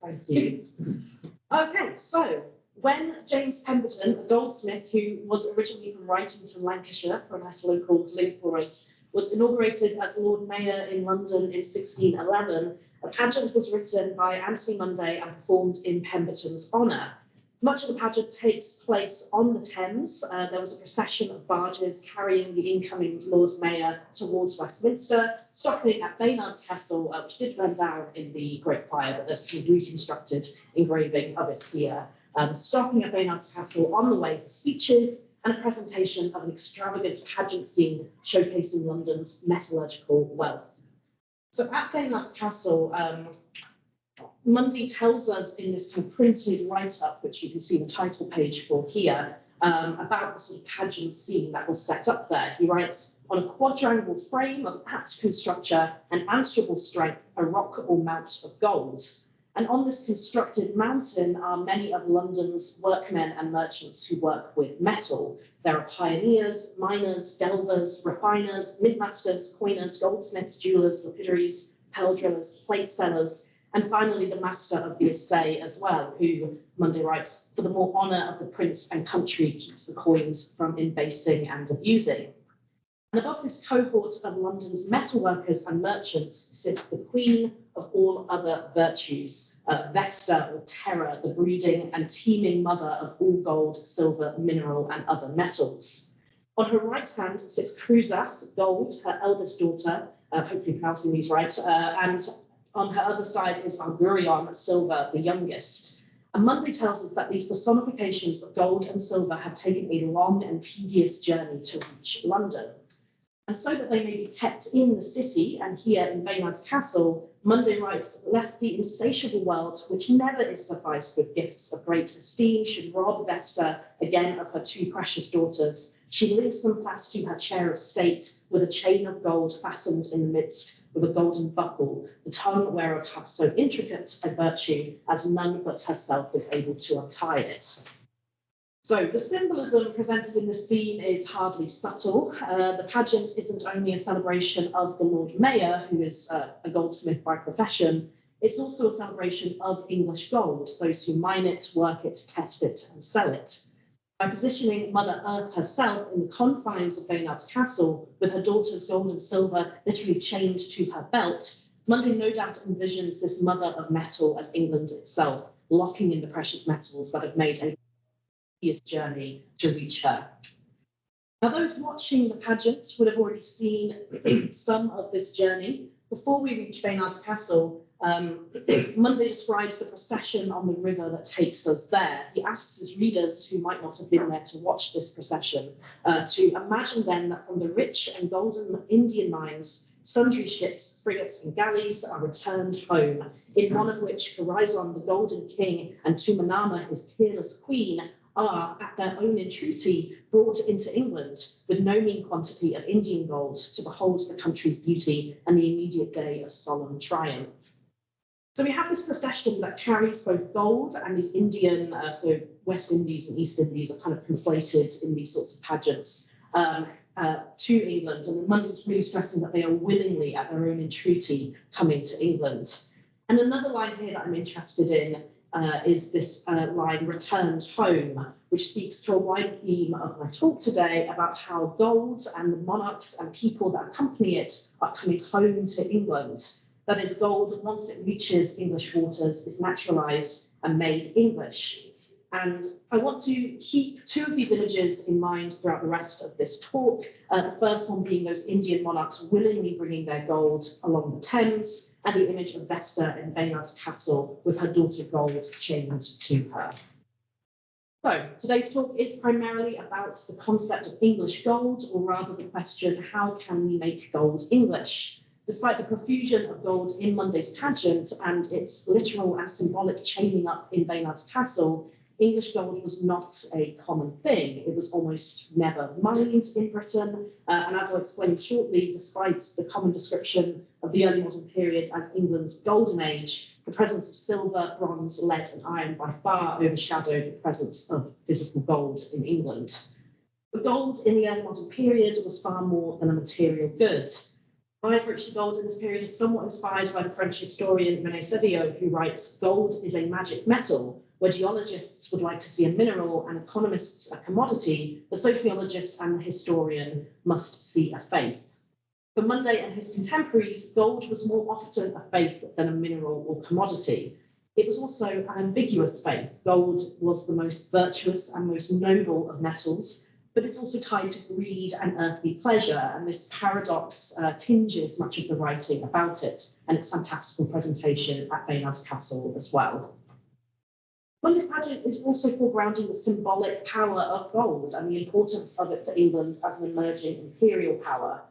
Thank you. Okay, so when James Pemberton, a goldsmith who was originally from Wrightington, Lancashire, from a little called Linkforest, was inaugurated as Lord Mayor in London in 1611, a pageant was written by Anthony Munday and performed in Pemberton's honour. Much of the pageant takes place on the Thames. There was a procession of barges carrying the incoming Lord Mayor towards Westminster, stopping at Baynard's Castle, which did burn down in the Great Fire, but there's a reconstructed engraving of it here. Stopping at Baynard's Castle on the way for speeches and a presentation of an extravagant pageant scene showcasing London's metallurgical wealth. So at Baynard's Castle, Munday tells us in this kind of printed write-up, which you can see the title page for here, about the sort of pageant scene that was set up there. He writes, on a quadrangle frame of apt constructure and answerable strength, a rock or mount of gold. And on this constructed mountain are many of London's workmen and merchants who work with metal. There are pioneers, miners, delvers, refiners, mintmasters, coiners, goldsmiths, jewellers, lapidaries, pearl drillers, plate sellers, and finally the master of the assay as well, who, Munday writes, for the more honour of the prince and country keeps the coins from embasing and abusing. And above this cohort of London's metalworkers and merchants sits the queen of all other virtues, Vesta or Terra, the brooding and teeming mother of all gold, silver, mineral and other metals. On her right hand sits Cruzas, gold, her eldest daughter, hopefully pronouncing these right, and on her other side is Argurion, silver, the youngest. And Munday tells us that these personifications of gold and silver have taken a long and tedious journey to reach London. And so that they may be kept in the city and here in Baynard's Castle, Munday writes, lest the insatiable world, which never is sufficed with gifts of great esteem, should rob Vesta again of her two precious daughters. She links them fast to her chair of state with a chain of gold fastened in the midst with a golden buckle, the tongue whereof hath so intricate a virtue as none but herself is able to untie it. So the symbolism presented in the scene is hardly subtle. The pageant isn't only a celebration of the Lord Mayor, who is a goldsmith by profession, it's also a celebration of English gold, those who mine it, work it, test it and sell it. By positioning Mother Earth herself in the confines of Baynard's Castle, with her daughter's gold and silver literally chained to her belt, Munday no doubt envisions this mother of metal as England itself, locking in the precious metals that have made a tedious journey to reach her. Now, those watching the pageant would have already seen some of this journey. Before we reach Baynard's Castle, Munday describes the procession on the river that takes us there. He asks his readers, who might not have been there to watch this procession, to imagine then that from the rich and golden Indian mines, sundry ships, frigates and galleys are returned home, in one of which Horizon, the Golden King, and Tumanama, his peerless queen, are, at their own entreaty, brought into England with no mean quantity of Indian gold to behold the country's beauty and the immediate day of solemn triumph. So we have this procession that carries both gold and these Indian, so West Indies and East Indies are kind of conflated in these sorts of pageants to England. And Munday's really stressing that they are willingly, at their own entreaty, coming to England. And another line here that I'm interested in is this line, returned home, which speaks to a wider theme of my talk today about how gold and the monarchs and people that accompany it are coming home to England. That is, gold, once it reaches English waters, is naturalised and made English. And I want to keep two of these images in mind throughout the rest of this talk. The first one being those Indian monarchs willingly bringing their gold along the Thames, and the image of Vesta in Baynard's Castle with her daughter gold chained to her. So today's talk is primarily about the concept of English gold, or rather the question, how can we make gold English? Despite the profusion of gold in Munday's pageant and its literal and symbolic chaining up in Baynard's Castle, English gold was not a common thing. It was almost never mined in Britain. And as I'll explain shortly, despite the common description of the early modern period as England's golden age, the presence of silver, bronze, lead and iron by far overshadowed the presence of physical gold in England. But gold in the early modern period was far more than a material good. My approach to gold in this period is somewhat inspired by the French historian René Sedillot, who writes, "Gold is a magic metal. Where geologists would like to see a mineral and economists a commodity, the sociologist and the historian must see a faith." For Munday and his contemporaries, gold was more often a faith than a mineral or commodity. It was also an ambiguous faith. Gold was the most virtuous and most noble of metals, but it's also tied to greed and earthly pleasure, and this paradox tinges much of the writing about it and its fantastical presentation at Lancaster Castle as well. Monday's pageant is also foregrounding the symbolic power of gold and the importance of it for England as an emerging imperial power.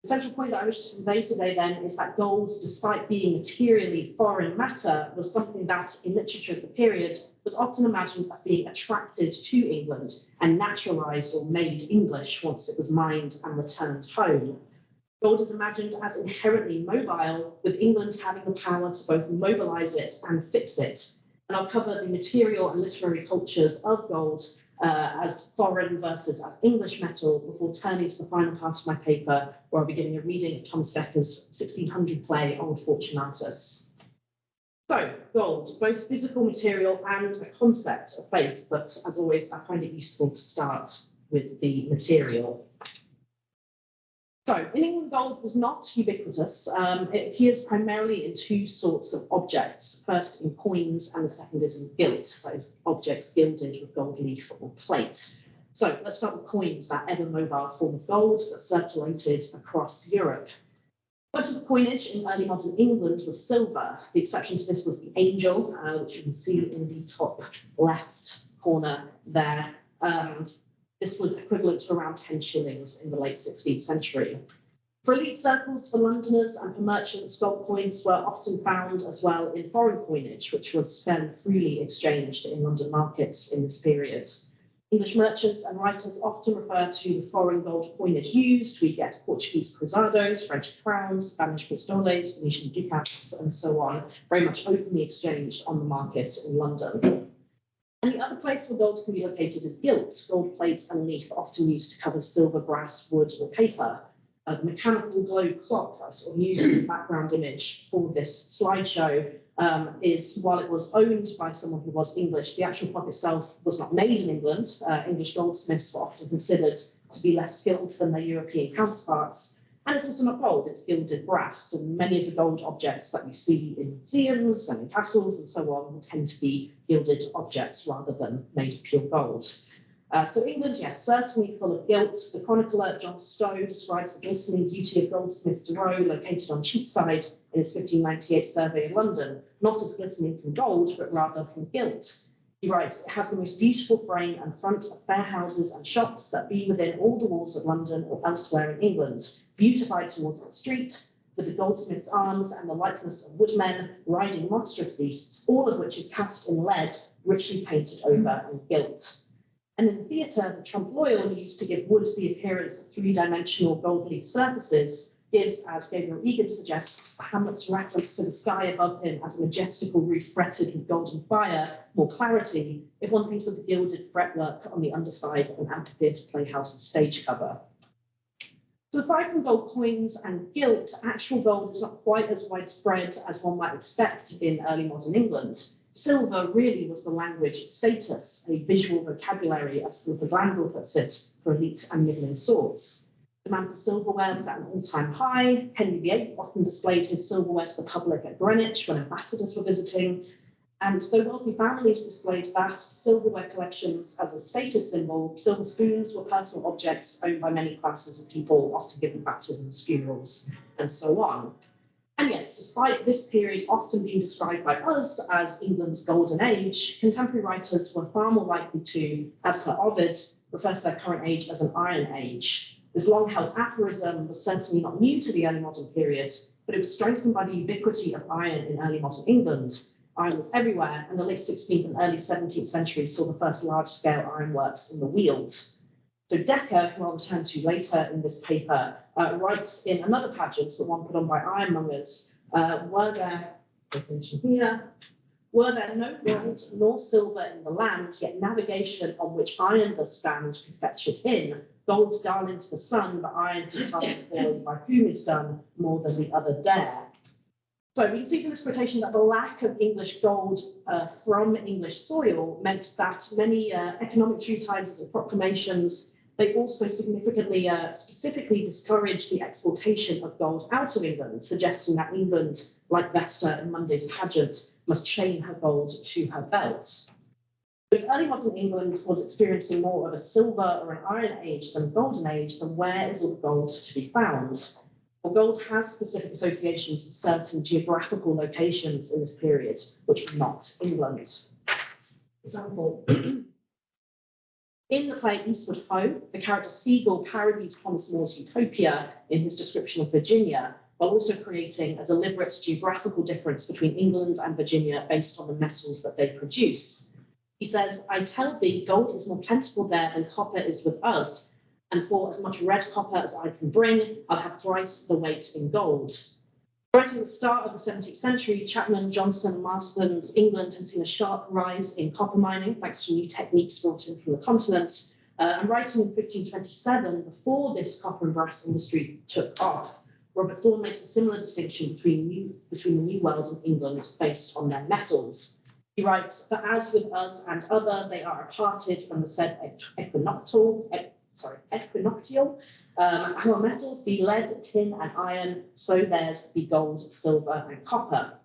The central point that I wish to convey today then is that gold, despite being materially foreign matter, was something that, in literature of the period, was often imagined as being attracted to England and naturalised or made English once it was mined and returned home. Gold is imagined as inherently mobile, with England having the power to both mobilise it and fix it. And I'll cover the material and literary cultures of gold as foreign versus as English metal before turning to the final part of my paper, where I'll be giving a reading of Thomas Becker's 1600 play Old Fortunatus. So, gold, both physical material and a concept of faith, but as always, I find it useful to start with the material. So, in England, gold was not ubiquitous. It appears primarily in two sorts of objects. First in coins, and the second is in gilt, that is, objects gilded with gold leaf or plate. So let's start with coins, that ever-mobile form of gold that circulated across Europe. Much of the coinage in early modern England was silver. The exception to this was the angel, which you can see in the top left corner there. This was equivalent to around 10 shillings in the late 16th century. For elite circles, for Londoners and for merchants, gold coins were often found as well in foreign coinage, which was fairly freely exchanged in London markets in this period. English merchants and writers often refer to the foreign gold coinage used. We get Portuguese cruzados, French crowns, Spanish pistoles, Venetian ducats, and so on, very much openly exchanged on the market in London. And the other place where gold can be located is gilt, gold plate and leaf, often used to cover silver, brass, wood, or paper. The mechanical globe clock I sort of used as a background image for this slideshow is, while it was owned by someone who was English, the actual clock itself was not made in England. English goldsmiths were often considered to be less skilled than their European counterparts. And it's also not gold, it's gilded brass. And many of the gold objects that we see in museums and in castles and so on will tend to be gilded objects rather than made of pure gold. So England, yes, certainly full of gilt. The chronicler John Stowe describes the glistening beauty of Goldsmiths' Row, located on Cheapside, in his 1598 survey of London, not as glistening from gold, but rather from gilt. He writes, "It has the most beautiful frame and front of fair houses and shops that be within all the walls of London or elsewhere in England, beautified towards the street, with the goldsmiths' arms and the likeness of woodmen riding monstrous beasts, all of which is cast in lead, richly painted over in gilt." And in the theatre, the trump loyal, used to give wood the appearance of three-dimensional gold-leaf surfaces, gives, as Gabriel Egan suggests, Hamlet's reference to the sky above him as a majestical roof fretted with golden fire more clarity, if one thinks of the gilded fretwork on the underside of an amphitheatre playhouse stage cover. So aside from gold coins and gilt, actual gold is not quite as widespread as one might expect in early modern England. Silver really was the language of status, a visual vocabulary, as the Glanville puts it, for elite and middling sorts. Demand for silverware was at an all-time high. Henry VIII often displayed his silverware to the public at Greenwich when ambassadors were visiting. And though wealthy families displayed vast silverware collections as a status symbol, silver spoons were personal objects owned by many classes of people, often given baptisms, funerals, and so on. And yes, despite this period often being described by us as England's golden age, contemporary writers were far more likely to, as per Ovid, refer to their current age as an Iron Age. This long-held aphorism was certainly not new to the early modern period, but it was strengthened by the ubiquity of iron in early modern England. Iron was everywhere, and the late 16th and early 17th century saw the first large-scale ironworks in the Weald. So Decker, who I'll return to later in this paper, writes in another pageant, the one put on by ironmongers, were there no gold nor silver in the land, yet navigation on which iron does stand could fetch it in. Gold's done into the sun, but iron is hard employed, by whom is done more than the other dare. So we can see from this quotation that the lack of English gold from English soil meant that many economic treatises and proclamations, they also significantly, specifically discouraged the exportation of gold out of England, suggesting that England, like Vesta in Monday's pageant, must chain her gold to her belt. But if early modern England was experiencing more of a silver or an iron age than a golden age, then where is all the gold to be found? Well, gold has specific associations with certain geographical locations in this period, which were not England. For example, in the play Eastward Ho, the character Seagull parodies Thomas More's Utopia in his description of Virginia, while also creating a deliberate geographical difference between England and Virginia based on the metals that they produce. He says, "I tell thee, gold is more plentiful there than copper is with us, and for as much red copper as I can bring, I'll have thrice the weight in gold." Right at the start of the 17th century, Chapman, Johnson, and Marston's England had seen a sharp rise in copper mining thanks to new techniques brought in from the continent. And writing in 1527, before this copper and brass industry took off, Robert Thorne makes a similar distinction between the New World and England based on their metals. He writes, "For as with us and other, they are aparted from the said equinoctial, our metals be lead, tin, and iron, so theirs be gold, silver, and copper."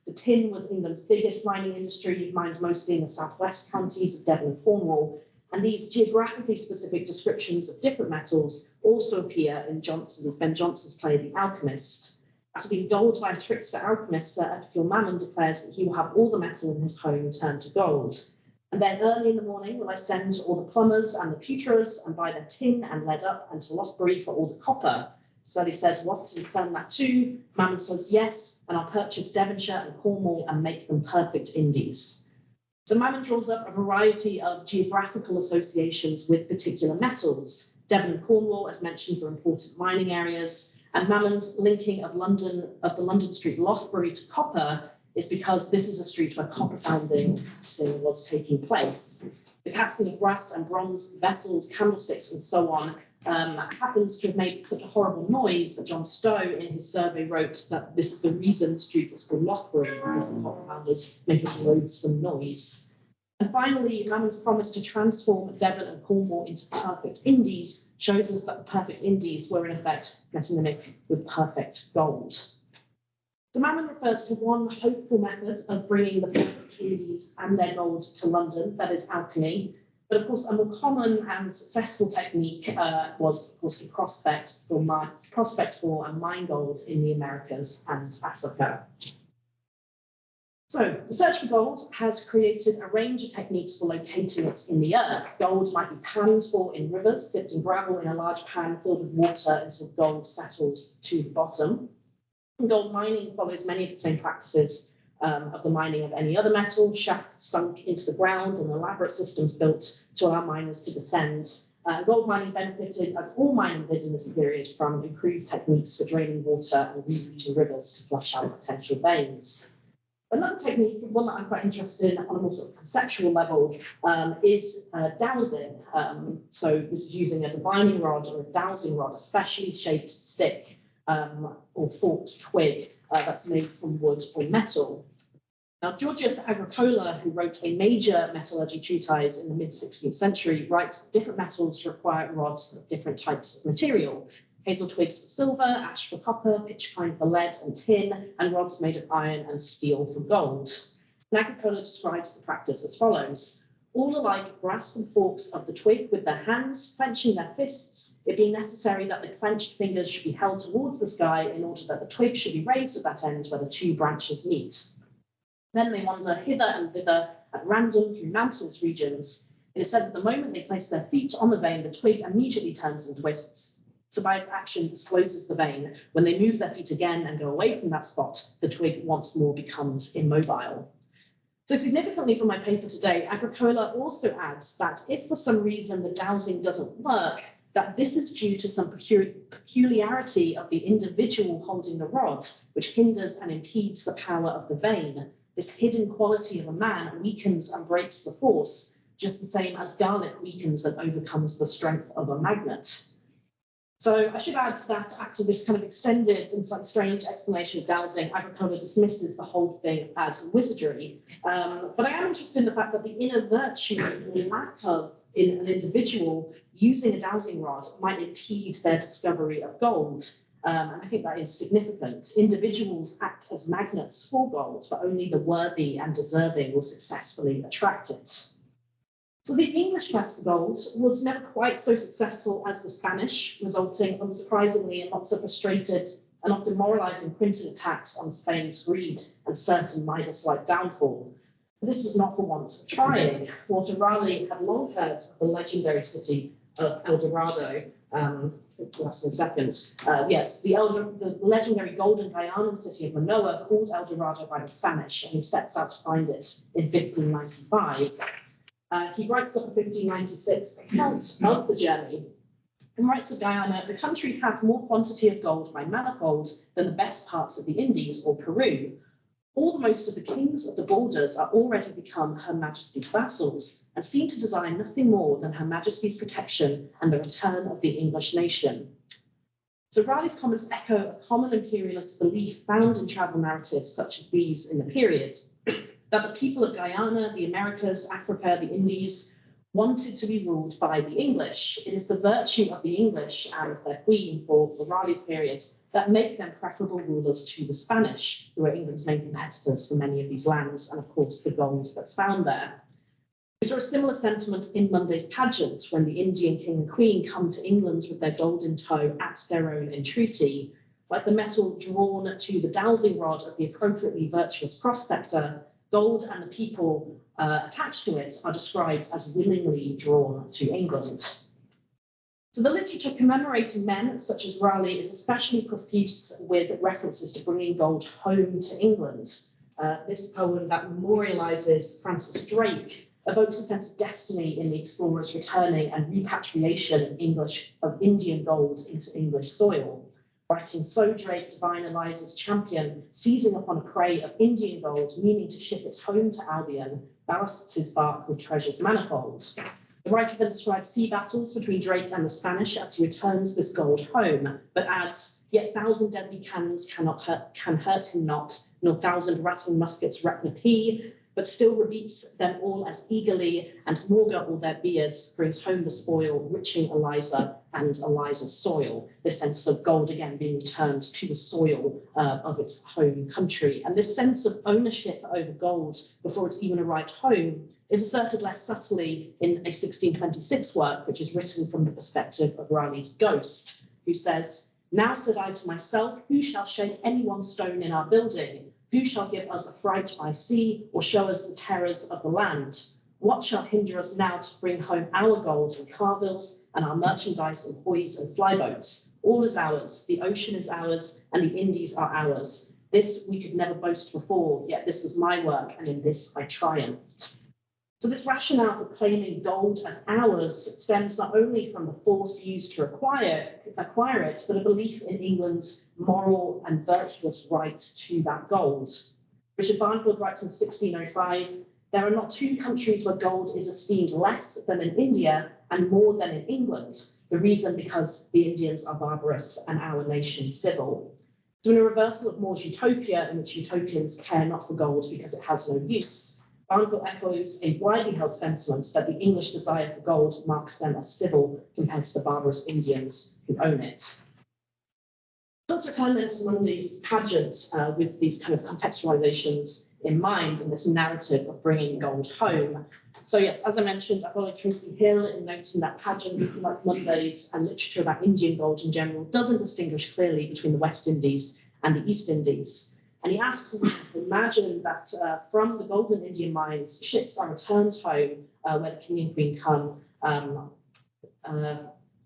The tin was England's biggest mining industry, mined mostly in the southwest counties of Devon and Cornwall, and these geographically specific descriptions of different metals also appear in Ben Jonson's play The Alchemist. After being doled by a trickster alchemist, Sir Epicure Mammon declares that he will have all the metal in his home turned to gold. "And then early in the morning will I send all the plumbers and the pewterers and buy their tin and lead up and to Lothbury for all the copper." So he says, "What, and turn that too?" Mammon says, "Yes, and I'll purchase Devonshire and Cornwall and make them perfect Indies." So Mammon draws up a variety of geographical associations with particular metals. Devon and Cornwall, as mentioned, were important mining areas, and Mammon's linking of the London street Lothbury to copper is because this is a street where copper founding still was taking place. The casting of brass and bronze vessels, candlesticks, and so on happens to have made such a horrible noise that John Stowe in his survey wrote that this is the reason the street is called Lothbury, because the copper founders make a loathsome noise. And finally, Mammon's promise to transform Devon and Cornwall into perfect Indies shows us that the perfect Indies were in effect metonymic with perfect gold. So Mammon refers to one hopeful method of bringing the perfect Indies and their gold to London, that is alchemy. But of course, a more common and successful technique was, of course, to prospect for and mine gold in the Americas and Africa. So the search for gold has created a range of techniques for locating it in the earth. Gold might be panned for in rivers, sifting gravel in a large pan filled with water until gold settles to the bottom. And gold mining follows many of the same practices of the mining of any other metal, shafts sunk into the ground and elaborate systems built to allow miners to descend. Gold mining benefited, as all mining did in this period, from improved techniques for draining water and rerouting rivers to flush out potential veins. Another technique, one that I'm quite interested in on a more sort of conceptual level, is dowsing. So this is using a divining rod or a dowsing rod, a specially shaped stick or forked twig that's made from wood or metal. Now, Georgius Agricola, who wrote a major metallurgy treatise in the mid-16th century, writes different metals require rods of different types of material. Hazel twigs for silver, ash for copper, pitch pine for lead and tin, and rods made of iron and steel for gold. And Agricola describes the practice as follows. All alike grasp the forks of the twig with their hands, clenching their fists, it being necessary that the clenched fingers should be held towards the sky in order that the twig should be raised at that end where the two branches meet. Then they wander hither and thither at random through mountainous regions. It is said that the moment they place their feet on the vein, the twig immediately turns and twists. So by its action discloses the vein. When they move their feet again and go away from that spot, the twig once more becomes immobile. So significantly from my paper today, Agricola also adds that if for some reason the dowsing doesn't work, that this is due to some peculiarity of the individual holding the rod, which hinders and impedes the power of the vein. This hidden quality of a man weakens and breaks the force, just the same as garlic weakens and overcomes the strength of a magnet. So I should add that after this kind of extended and slightly strange explanation of dowsing, Agricola dismisses the whole thing as wizardry. But I am interested in the fact that the inner virtue or lack of in an individual using a dowsing rod might impede their discovery of gold. And I think that is significant. Individuals act as magnets for gold, but only the worthy and deserving will successfully attract it. So the English quest for gold was never quite so successful as the Spanish, resulting unsurprisingly in lots of frustrated and often moralizing printed attacks on Spain's greed and certain Midas-like downfall. But this was not for want of trying. Walter Raleigh had long heard of the legendary city of El Dorado. Last in a second. Yes, the legendary golden Guianan city of Manoa, called El Dorado by the Spanish, and he sets out to find it in 1595. He writes up a 1596 account of the journey and writes of Guyana, the country hath more quantity of gold by manifold than the best parts of the Indies or Peru. Almost of the kings of the borders are already become Her Majesty's vassals, and seem to desire nothing more than Her Majesty's protection and the return of the English nation. So Raleigh's comments echo a common imperialist belief found in travel narratives such as these in the period, that the people of Guyana, the Americas, Africa, the Indies, wanted to be ruled by the English. It is the virtue of the English and their queen for Raleigh's period that make them preferable rulers to the Spanish, who were England's main competitors for many of these lands, and of course the gold that's found there. We saw a similar sentiment in Monday's pageant, when the Indian king and queen come to England with their gold in tow at their own entreaty. Like the metal drawn to the dowsing rod of the appropriately virtuous prospector, gold and the people attached to it are described as willingly drawn to England. So the literature commemorating men such as Raleigh is especially profuse with references to bringing gold home to England. This poem that memorializes Francis Drake evokes a sense of destiny in the explorers returning and repatriation of Indian gold into English soil. Writing so Drake, divine Eliza's champion, seizing upon a prey of Indian gold, meaning to ship it home to Albion, ballasts his bark with treasures manifold. The writer then describes sea battles between Drake and the Spanish as he returns this gold home, but adds, yet 1,000 deadly cannons can hurt him not, nor 1,000 rattling muskets recketh he, but still repeats them all as eagerly, and maugre all their beards, brings home the spoil, riching Eliza and Eliza's soil. This sense of gold again being returned to the soil of its home country. And this sense of ownership over gold before it's even arrived home is asserted less subtly in a 1626 work, which is written from the perspective of Raleigh's ghost, who says, now said I to myself, who shall shake any one stone in our building? Who shall give us a fright by sea, or show us the terrors of the land? What shall hinder us now to bring home our gold and carvils, and our merchandise and hoys and flyboats? All is ours, the ocean is ours, and the Indies are ours. This we could never boast before, yet this was my work, and in this I triumphed. So this rationale for claiming gold as ours stems not only from the force used to acquire it, but a belief in England's moral and virtuous right to that gold. Richard Barnfield writes in 1605, there are not two countries where gold is esteemed less than in India and more than in England. The reason because the Indians are barbarous and our nation civil. So in a reversal of More's utopia, in which utopians care not for gold because it has no use, Barnfield echoes a widely held sentiment that the English desire for gold marks them as civil compared to the barbarous Indians who own it. Let's return then to Monday's pageant with these kind of contextualizations in mind and this narrative of bringing gold home. So yes, as I mentioned, I followed Tracy Hill in noting that pageants like Monday's and literature about Indian gold in general doesn't distinguish clearly between the West Indies and the East Indies. And he asks us to imagine that from the golden Indian mines, ships are returned home where the king and queen come.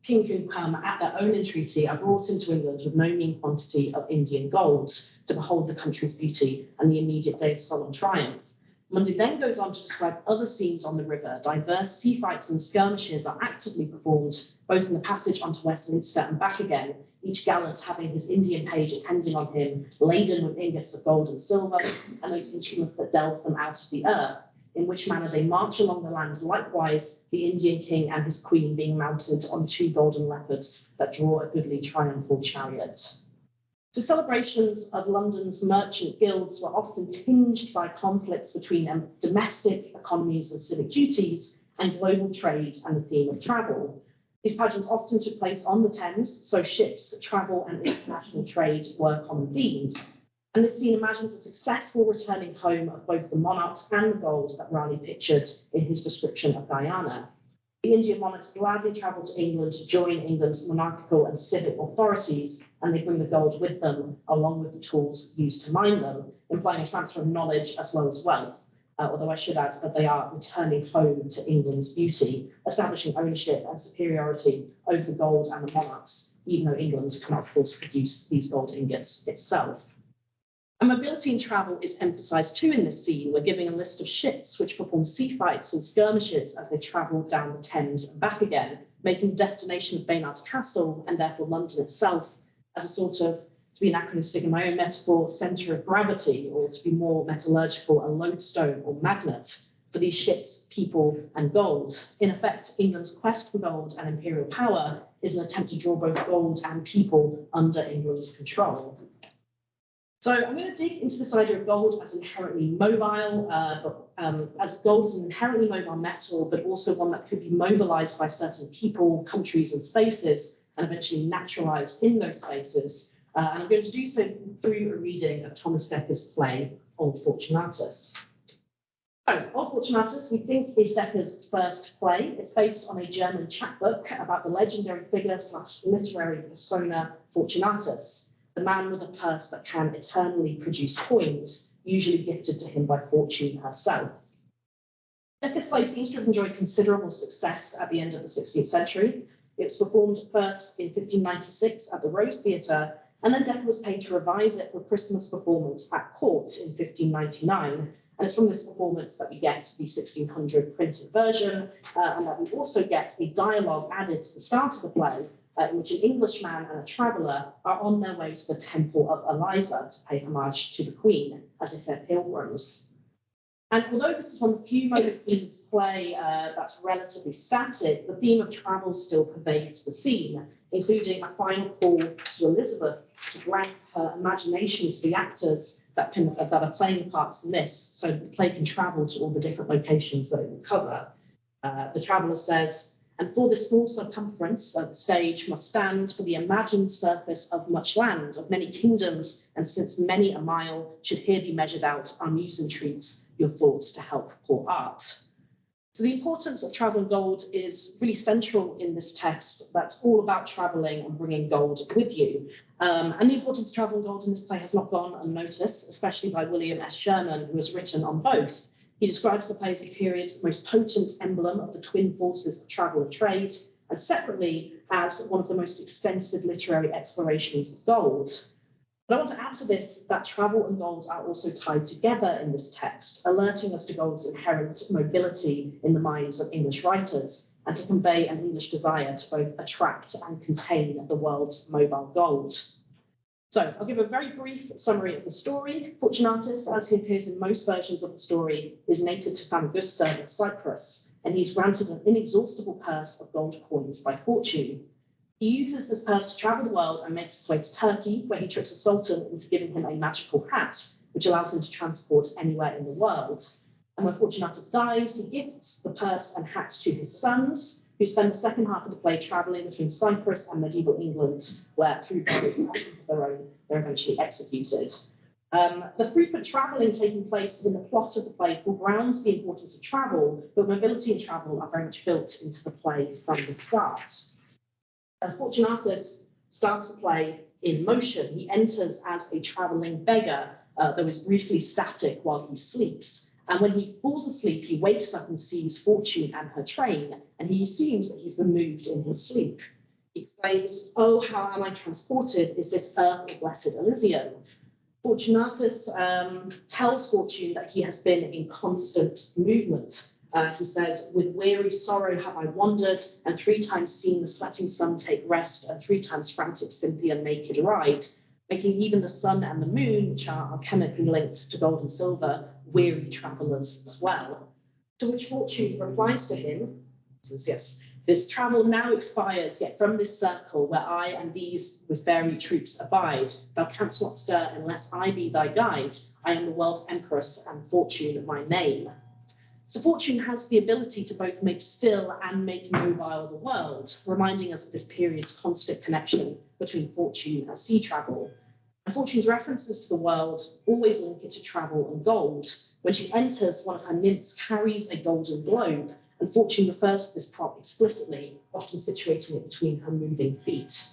King and queen come at their own entreaty, are brought into England with no mean quantity of Indian gold to behold the country's beauty and the immediate day of solemn triumph. Mundy then goes on to describe other scenes on the river. Diverse sea fights and skirmishes are actively performed, both in the passage onto Westminster and back again, each gallant having his Indian page attending on him, laden with ingots of gold and silver, and those instruments that delve them out of the earth. in which manner they march along the land. Likewise, the Indian king and his queen being mounted on 2 golden leopards that draw a goodly triumphal chariot. So celebrations of London's merchant guilds were often tinged by conflicts between domestic economies and civic duties and global trade and the theme of travel. These pageants often took place on the Thames, so ships, travel and international trade were common themes. And this scene imagines a successful returning home of both the monarchs and the gold that Raleigh pictured in his description of Guyana. The Indian monarchs gladly travel to England to join England's monarchical and civic authorities, and they bring the gold with them, along with the tools used to mine them, implying a transfer of knowledge as well as wealth. Although I should add that they are returning home to England's beauty, establishing ownership and superiority over the gold and the monarchs, even though England cannot, of course, produce these gold ingots itself. And mobility and travel is emphasised too in this scene. We're giving a list of ships which perform sea fights and skirmishes as they travel down the Thames and back again, making the destination of Baynard's Castle, and therefore London itself, as a sort of, to be anachronistic in my own metaphor, centre of gravity, or to be more metallurgical, a lodestone or magnet for these ships, people and gold. In effect, England's quest for gold and imperial power is an attempt to draw both gold and people under England's control. So I'm going to dig into this idea of gold as inherently mobile, as gold is an inherently mobile metal, but also one that could be mobilized by certain people, countries and spaces, and eventually naturalized in those spaces. And I'm going to do so through a reading of Thomas Decker's play, Old Fortunatus. So, Old Fortunatus, we think, is Decker's first play. It's based on a German chapbook about the legendary figure / literary persona Fortunatus, the man with a purse that can eternally produce coins, usually gifted to him by fortune herself. Decker's play seems to have enjoyed considerable success at the end of the 16th century. It was performed first in 1596 at the Rose Theatre, and then Decker was paid to revise it for a Christmas performance at court in 1599. And it's from this performance that we get the 1600 printed version, and that we also get a dialogue added to the start of the play, in which an Englishman and a traveller are on their way to the Temple of Eliza to pay homage to the Queen, as if they're pilgrims. And although this is one of the few moments in this play that's relatively static, the theme of travel still pervades the scene, including a final call to Elizabeth to grant her imagination to the actors that are playing parts in this, so the play can travel to all the different locations that it will cover. The traveller says, "And for this small circumference, the stage must stand for the imagined surface of much land, of many kingdoms, and since many a mile should here be measured out, our muse entreats your thoughts to help poor art." So the importance of travel and gold is really central in this text. That's all about travelling and bringing gold with you. And the importance of travel and gold in this play has not gone unnoticed, especially by William S. Sherman, who has written on both. He describes the play as the period's most potent emblem of the twin forces of travel and trade, and separately as one of the most extensive literary explorations of gold. But I want to add to this that travel and gold are also tied together in this text, alerting us to gold's inherent mobility in the minds of English writers, and to convey an English desire to both attract and contain the world's mobile gold. So I'll give a very brief summary of the story. Fortunatus, as he appears in most versions of the story, is native to Famagusta in Cyprus, and he's granted an inexhaustible purse of gold coins by fortune. He uses this purse to travel the world and makes his way to Turkey, where he tricks a sultan into giving him a magical hat, which allows him to transport anywhere in the world. And when Fortunatus dies, he gifts the purse and hat to his sons, who spend the second half of the play travelling between Cyprus and medieval England, where, through various actions of their own, they're eventually executed. The frequent travelling taking place in the plot of the play foregrounds the importance of travel, but mobility and travel are very much built into the play from the start. Fortunatus starts the play in motion. He enters as a travelling beggar, though is briefly static while he sleeps. And when he falls asleep, he wakes up and sees Fortune and her train, and he assumes that he's been moved in his sleep. He exclaims, "Oh, how am I transported? Is this earth or blessed Elysium?" Fortunatus tells Fortune that he has been in constant movement. He says, "With weary sorrow have I wandered, and 3 times seen the sweating sun take rest, and 3 times frantic Cynthia naked ride," making even the sun and the moon, which are chemically linked to gold and silver, weary travellers as well. To which Fortune replies to him, says, yes, this travel now expires, yet from this circle where I and these with fairy troops abide, thou canst not stir unless I be thy guide. I am the world's empress, and Fortune my name. So Fortune has the ability to both make still and make mobile the world, reminding us of this period's constant connection between Fortune and sea travel. And Fortune's references to the world always link it to travel and gold. When she enters, one of her nymphs carries a golden globe, and Fortune refers to this prop explicitly, often situating it between her moving feet.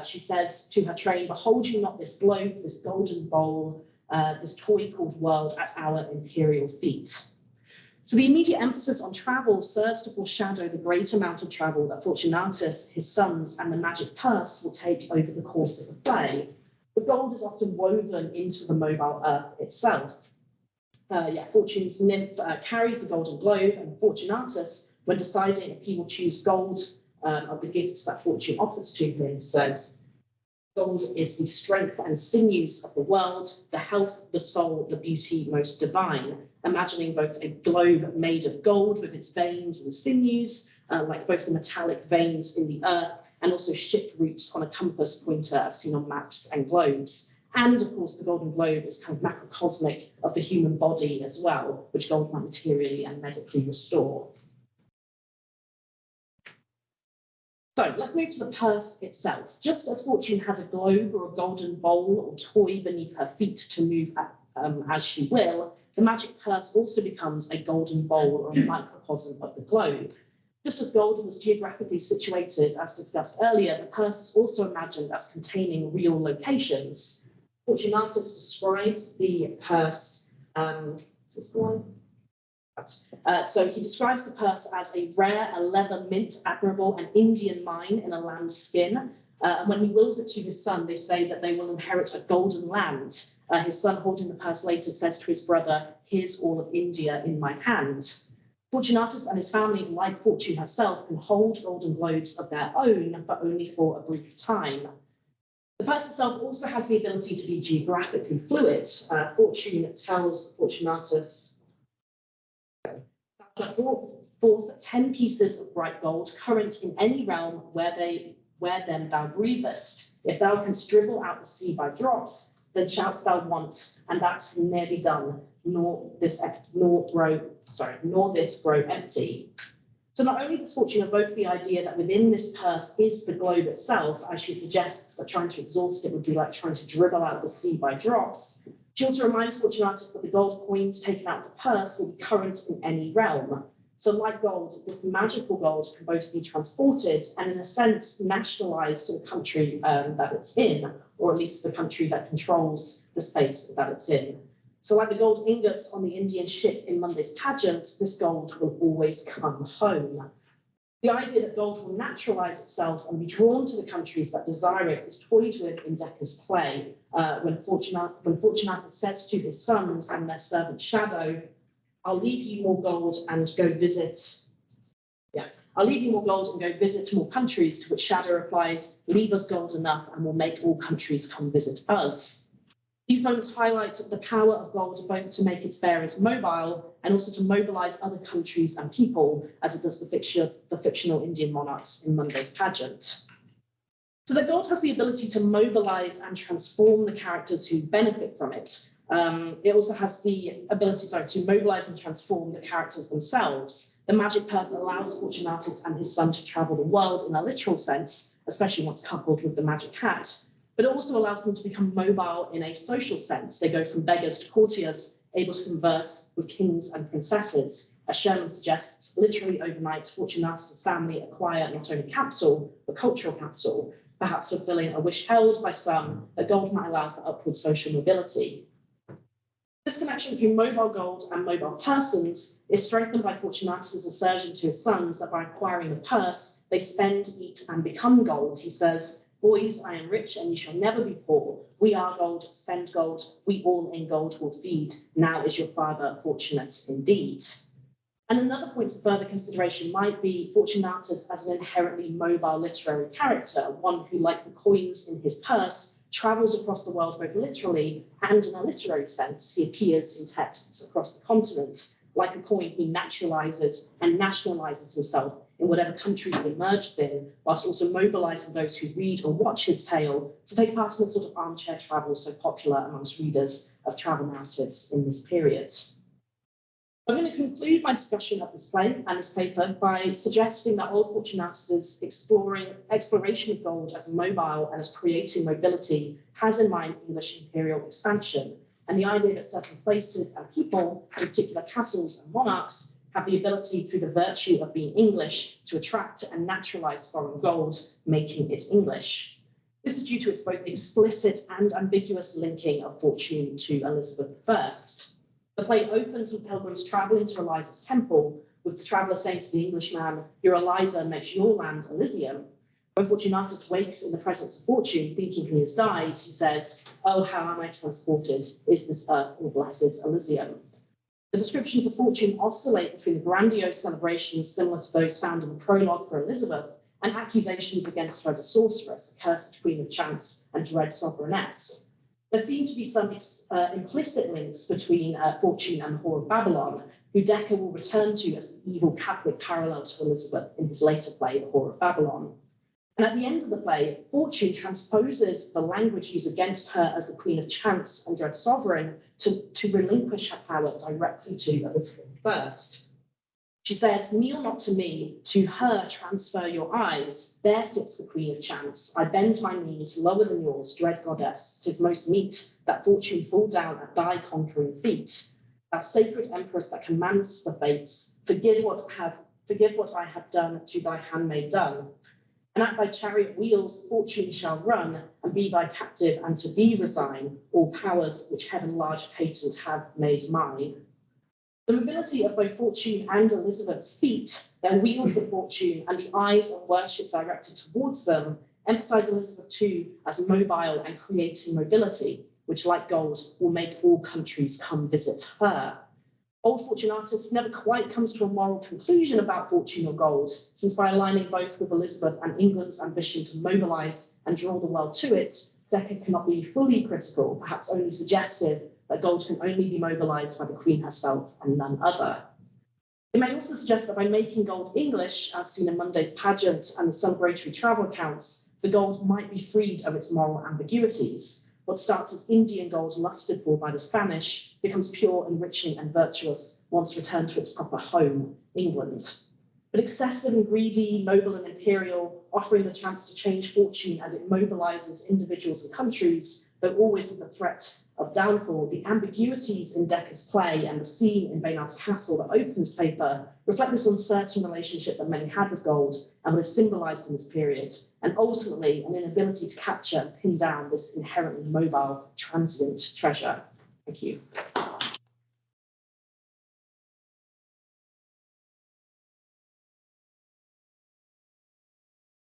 She says to her train, behold you not this globe, this golden bowl, this toy called world at our imperial feet. So the immediate emphasis on travel serves to foreshadow the great amount of travel that Fortunatus, his sons, and the magic purse will take over the course of the play. The gold is often woven into the mobile earth itself. Fortune's nymph carries the golden globe, and Fortunatus, when deciding if he will choose gold of the gifts that Fortune offers to him, says, gold is the strength and sinews of the world, the health, the soul, the beauty most divine, imagining both a globe made of gold with its veins and sinews, like both the metallic veins in the earth, and also ship routes on a compass pointer as seen on maps and globes. And of course, the golden globe is kind of macrocosmic of the human body as well, which gold might materially and medically restore. So let's move to the purse itself. Just as Fortune has a globe or a golden bowl or toy beneath her feet to move as she will, the magic purse also becomes a golden bowl or a microcosm of the globe. Just as gold was geographically situated, as discussed earlier, the purse is also imagined as containing real locations. Fortunatus describes the purse, is this the one? So he describes the purse as a rare, a leather mint, admirable, and Indian mine in a lamb's skin. And when he wills it to his son, they say that they will inherit a golden land. His son, holding the purse later, says to his brother, here's all of India in my hand. Fortunatus and his family, like Fortune herself, can hold golden globes of their own, but only for a brief time. The purse itself also has the ability to be geographically fluid. Fortune tells Fortunatus, thou shalt draw forth 10 pieces of bright gold, current in any realm where them thou breathest. If thou canst dribble out the sea by drops, then shalt thou want, and that can ne'er be done, nor this grow empty. So not only does Fortune evoke the idea that within this purse is the globe itself, as she suggests that trying to exhaust it would be like trying to dribble out the sea by drops, she also reminds Fortunatus that the gold coins taken out of the purse will be current in any realm. So like gold, this magical gold can both be transported and in a sense nationalized to the country that it's in, or at least the country that controls the space that it's in. So like the gold ingots on the Indian ship in Monday's pageant, this gold will always come home. The idea that gold will naturalize itself and be drawn to the countries that desire it is toyed with in Decker's play, when Fortunatus says to his sons and their servant Shadow, I'll leave you more gold and go visit. I'll leave you more gold and go visit more countries, to which Shadow replies, leave us gold enough and we'll make all countries come visit us. These moments highlight the power of gold both to make its bearers mobile and also to mobilize other countries and people, as it does the fictional Indian monarchs in Monday's pageant. So that gold has the ability to mobilize and transform the characters who benefit from it. It also has the ability to mobilize and transform the characters themselves. The magic purse allows Fortunatus and his son to travel the world in a literal sense, especially once coupled with the magic hat. But it also allows them to become mobile in a social sense. They go from beggars to courtiers, able to converse with kings and princesses. As Sherman suggests, literally overnight, Fortunatus' family acquire not only capital, but cultural capital, perhaps fulfilling a wish held by some that gold might allow for upward social mobility. This connection between mobile gold and mobile persons is strengthened by Fortunatus' assertion to his sons that by acquiring the purse, they spend, eat, and become gold. He says, boys, I am rich and you shall never be poor. We are gold, spend gold, we all in gold will feed. Now is your father fortunate indeed. And another point of further consideration might be Fortunatus as an inherently mobile literary character, one who, like the coins in his purse, travels across the world both literally and in a literary sense. He appears in texts across the continent, like a coin, he naturalizes and nationalizes himself in whatever country he emerges in, whilst also mobilizing those who read or watch his tale to take part in the sort of armchair travel so popular amongst readers of travel narratives in this period. I'm going to conclude my discussion of this play and this paper by suggesting that Old Fortunatus's exploration of gold as mobile and as creating mobility has in mind English imperial expansion, and the idea that certain places and people, in particular castles and monarchs, have the ability through the virtue of being English to attract and naturalize foreign gold, making it English. This is due to its both explicit and ambiguous linking of fortune to Elizabeth I. The play opens with pilgrims travelling to Eliza's temple, with the traveller saying to the Englishman, "Your Eliza makes your land Elysium." When Fortunatus wakes in the presence of fortune, thinking he has died, he says, "Oh, how am I transported? Is this earth or blessed Elysium?" The descriptions of fortune oscillate between the grandiose celebrations similar to those found in the prologue for Elizabeth and accusations against her as a sorceress, a cursed queen of chance and dread sovereigness. There seem to be some implicit links between fortune and the Whore of Babylon, who Dekker will return to as the evil Catholic parallel to Elizabeth in his later play, The Whore of Babylon. And at the end of the play, fortune transposes the language used against her as the queen of chance and dread sovereign to relinquish her power directly to Elizabeth I. She says, "Kneel not to me, to her transfer your eyes. There sits the queen of chance. I bend my knees lower than yours, dread goddess. 'Tis most meet that fortune fall down at thy conquering feet. Thou sacred empress that commands the fates, forgive what I have done to thy handmaid done. And at thy chariot wheels fortune shall run, and be thy captive, and to thee resign all powers which heaven large patent have made mine." The mobility of both fortune and Elizabeth's feet, their wheels of fortune, and the eyes of worship directed towards them, emphasize Elizabeth too as mobile and creating mobility, which, like gold, will make all countries come visit her. Old Fortunatus never quite comes to a moral conclusion about fortune or gold, since by aligning both with Elizabeth and England's ambition to mobilize and draw the world to it, Dekker cannot be fully critical, perhaps only suggestive, that gold can only be mobilized by the Queen herself and none other. It may also suggest that by making gold English, as seen in Monday's pageant and the celebratory travel accounts, the gold might be freed of its moral ambiguities. What starts as Indian gold lusted for by the Spanish becomes pure, enriching, and virtuous once returned to its proper home, England. But excessive and greedy, noble and imperial, offering the chance to change fortune as it mobilizes individuals and countries, though always with the threat of downfall, the ambiguities in Dekker's play and the scene in Baynard's Castle that opens paper reflect this uncertain relationship that many had with gold and what is symbolized in this period, and ultimately an inability to capture and pin down this inherently mobile, transient treasure. Thank you.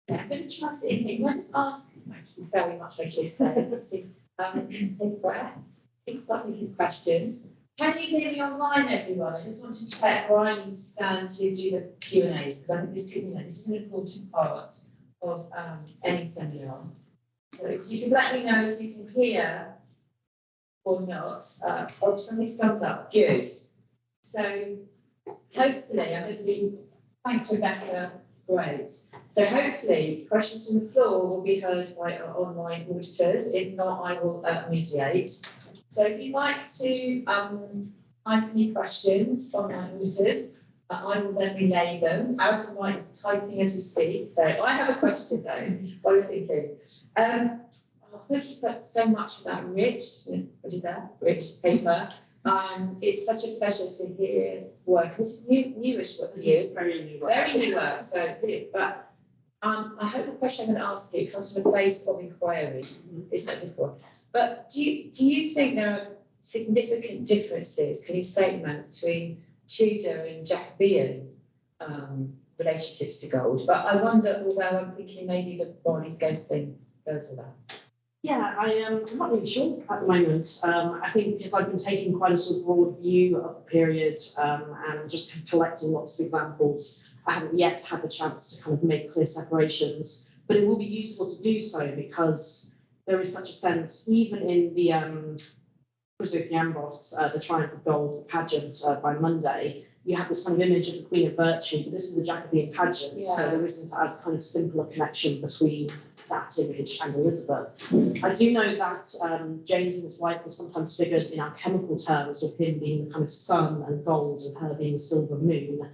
I'm going to try to see. Can I just ask? Thank you very much, I should say. Take a breath. Think start thinking questions. Can you hear me online, everyone? I just want to check where I need to stand to do the Q&As, because I think this is an important part of any seminar. So if you could let me know if you can hear or not. Oh, somebody's thumbs up. Good. So hopefully, I'm going to be. Thanks, Rebecca. Great. So hopefully questions from the floor will be heard by our online auditors. If not, I will mediate. So if you'd like to type any questions from our auditors, I will then relay them. Alison White is typing as we speak. So I have a question though, while you're thinking. Thank you so much for that rich paper. It's such a pleasure to hear work. This is newish work for you. Very new work. Very new work. So, but I hope the question I'm going to ask you comes from a place of inquiry. It's not difficult. But do you think there are significant differences? Can you say that between Tudor and Jacobean relationships to gold? But I wonder, although I'm thinking maybe the Barney's Ghost thing goes with that. Yeah, I'm not really sure at the moment. I think because I've been taking quite a sort of broad view of the period and just collecting lots of examples, I haven't yet had the chance to kind of make clear separations. But it will be useful to do so because there is such a sense, even in the the Triumph of Gold pageant by Monday, you have this kind of image of the Queen of Virtue, but this is the Jacobean pageant, so there isn't as kind of simple a connection between that image and Elizabeth. I do know that James and his wife were sometimes figured in alchemical terms, with him being the kind of sun and gold and her being the silver moon.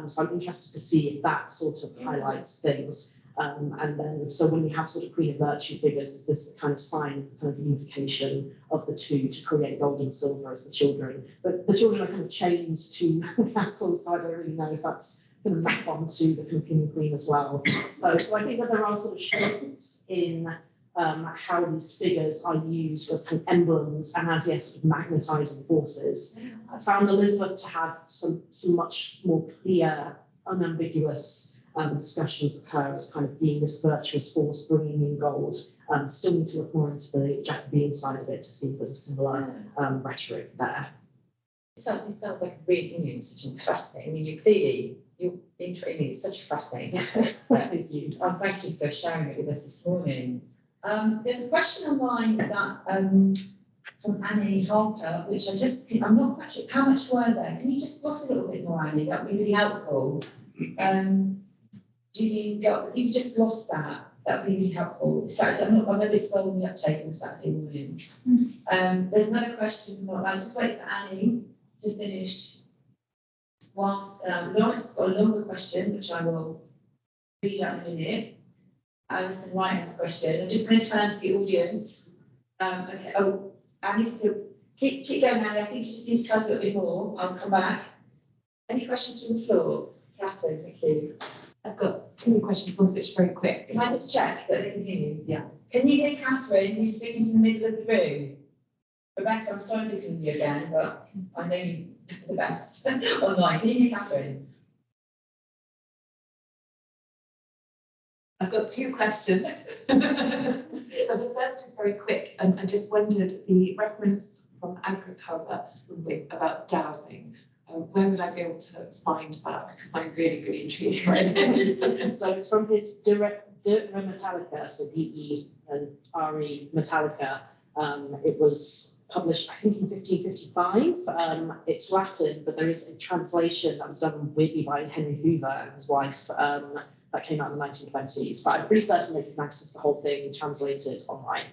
So I'm interested to see if that sort of highlights things. And then, so when we have sort of Queen of Virtue figures, is this kind of sign of the kind of unification of the two to create gold and silver as the children? But the children are kind of chained to the castle, so I don't really know if that's going to map onto the kind of king and queen as well. So I think that there are sort of shifts in how these figures are used as kind of emblems and as sort of magnetising forces. I found Elizabeth to have some much more clear, unambiguous discussions of her as kind of being this virtuous force bringing in gold. Still need to look more into the Jacobean side of it to see if there's a similar rhetoric there. It sounds like a really, such a fascinating. I mean, you're interesting. It's such a fascinating. Thank you. Thank you for sharing it with us this morning. There's a question online that from Annie Harper, which I'm not quite sure how much were there. Can you just gloss a little bit more, Annie? That would be really helpful. If you just gloss that, that would be really helpful. I'm a bit slow on the uptake on Saturday morning. There's another question from I'll just wait for Annie to finish. Whilst Lawrence has got a longer question, which I will read out in a minute. Alison Wright has a question. I'm just going to turn to the audience. Okay. Oh, Annie, still keep going, Annie. I think you just need to type a little bit more. I'll come back. Any questions from the floor? Catherine, thank you. I've got two questions, one's which very quick. Can I just check that they can hear you? Yeah. Can you hear Catherine, who's speaking from the middle of the room? Rebecca, I'm sorry to hear you again, but I know you the best online. Can you hear Catherine? I've got two questions. So the first is very quick. I just wondered the reference from agriculture about dowsing. Where would I be able to find that? Because I'm really, really intrigued by it. So it's from his De Re Metallica, so DE and RE Metallica. It was published, I think, in 1555. It's Latin, but there is a translation that was done weirdly by Henry Hoover and his wife that came out in the 1920s. But I'm pretty certain that you can access the whole thing translated online.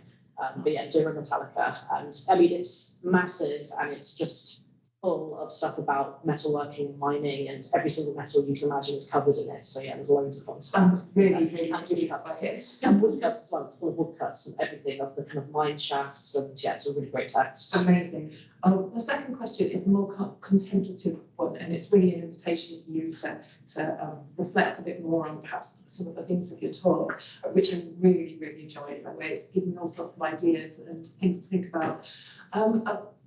But yeah, De Re Metallica. And I mean, it's massive and it's just full of stuff about metalworking and mining, and every single metal you can imagine is covered in it. So yeah, there's loads of fun stuff. Really cuts it. And woodcuts as well. It's full of woodcuts and everything of the kind of mine shafts, and yeah, it's a really great text. Amazing. The second question is a more contemplative one, and it's really an invitation for you to reflect a bit more on perhaps some of the things of your talk, which I really, really enjoyed. By the way, it's given me all sorts of ideas and things to think about.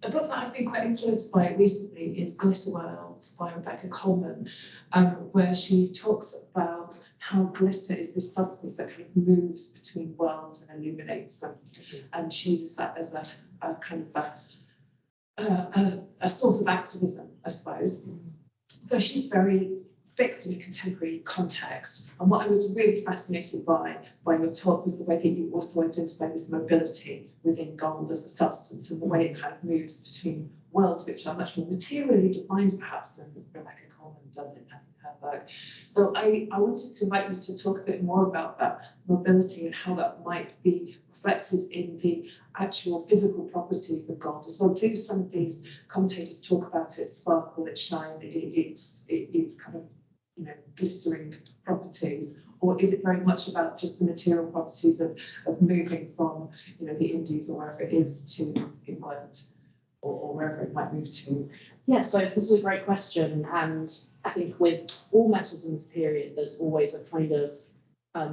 A book that I've been quite influenced by recently is Glitter World by Rebecca Coleman, where she talks about how glitter is this substance that kind of moves between worlds and illuminates them. And she uses that as a kind of a source of activism, I suppose. So she's very fixed in a contemporary context. And what I was really fascinated by your talk was the way that you also identify this mobility within gold as a substance and the way it kind of moves between worlds which are much more materially defined perhaps than Rebecca Coleman does in her work. So I wanted to invite you to talk a bit more about that mobility and how that might be reflected in the actual physical properties of gold as well. Do some of these commentators talk about its sparkle, its shine, its kind of, you know, glittering properties, or is it very much about just the material properties of moving from, you know, the Indies or wherever it is to England or wherever it might move to? Yeah, so this is a great question, and I think with all metals in this period, there's always a kind of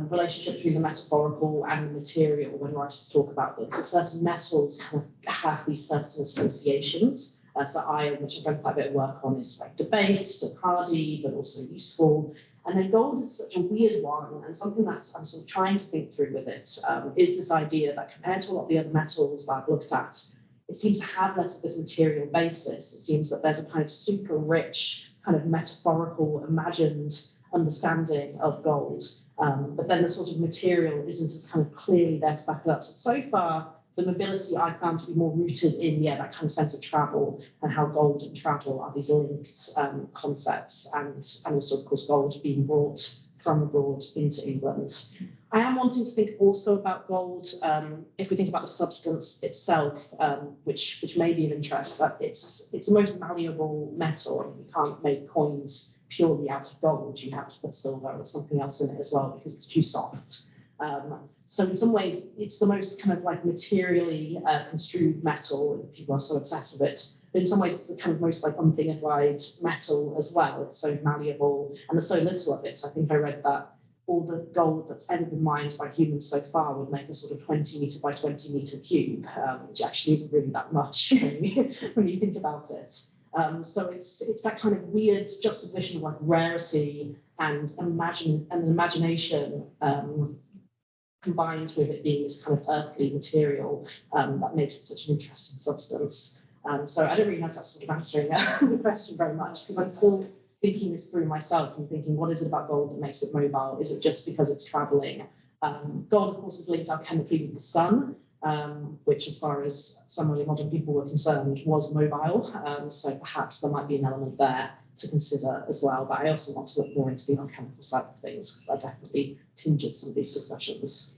relationship between the metaphorical and the material when writers talk about them. So certain metals kind of have these certain associations. So iron, which I've done quite a bit of work on, is like debased and hardy, but also useful. And then gold is such a weird one, and something that I'm sort of trying to think through with it is this idea that compared to a lot of the other metals that I've looked at, it seems to have less of this material basis. It seems that there's a kind of super rich, kind of metaphorical, imagined understanding of gold. But then the sort of material isn't as kind of clearly there to back it up. So far, the mobility I found to be more rooted in, that kind of sense of travel and how gold and travel are these linked concepts, and also, of course, gold being brought from abroad into England. I am wanting to think also about gold, if we think about the substance itself, which may be of interest, but it's the most malleable metal. You can't make coins purely out of gold. You have to put silver or something else in it as well because it's too soft. So in some ways, it's the most kind of like materially construed metal, and people are so obsessed with it. But in some ways, it's the kind of most like undignified metal as well. It's so malleable, and there's so little of it. I think I read that all the gold that's ever been mined by humans so far would make a sort of 20 metre by 20 metre cube, which actually isn't really that much when you think about it. So it's that kind of weird juxtaposition of like rarity and imagination combined with it being this kind of earthly material that makes it such an interesting substance. So I don't really know if that's sort of answering the question very much, because I'm still thinking this through myself and thinking, what is it about gold that makes it mobile? Is it just because it's traveling? Gold, of course, is linked alchemically with the sun, which, as far as some early modern people were concerned, was mobile. So perhaps there might be an element there to consider as well. But I also want to look more into the alchemical side of things, because that definitely tinges some of these discussions.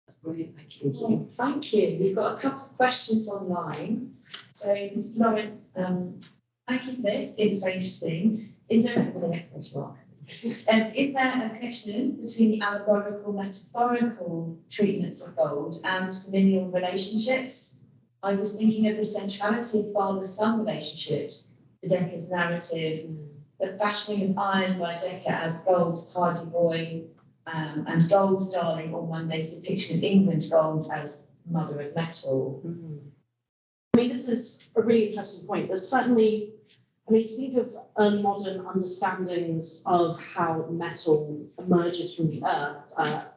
That's brilliant. Thank you. Oh, thank you. We've got a couple of questions online. So, Ms. Lawrence, thank you for this. It was very interesting. Is there the next question, Mark? Is there a connection between the allegorical, metaphorical treatments of gold and familial relationships? I was thinking of the centrality of father-son relationships, the Decker's narrative, the fashioning of iron by Decker as Gold's hardy boy, and Gold's darling, or Monday's depiction of England gold as mother of metal. I mean, this is a really interesting point. There's certainly, I mean, if you think of early modern understandings of how metal emerges from the earth,